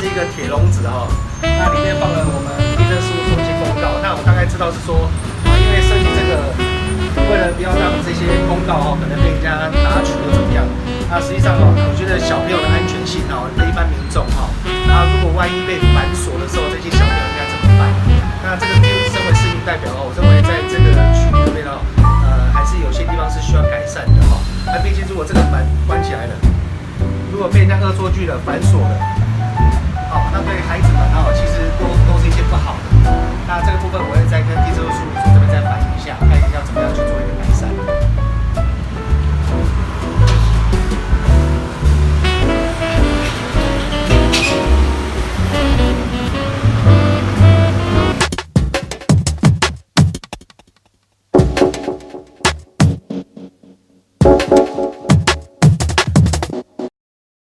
是一个铁笼子哈，那里面放了我们地政事务所一些公告。那我大概知道是说，因为设计这个，为了不要让这些公告可能被人家拿取或怎么样，那实际上我觉得小朋友的安全性对一般民众那如果万一被反锁的时候，这些小朋友应该怎么办？那这个身为市民代表我认为在这个区域里面还是有些地方是需要改善的那毕竟如果这个门关起来了，如果被人家恶作剧了、反锁了，那对孩子们其实都是一些不好的。那这个部分我会再跟地政事务所这边再反映一下，看要怎么样去做一个改善。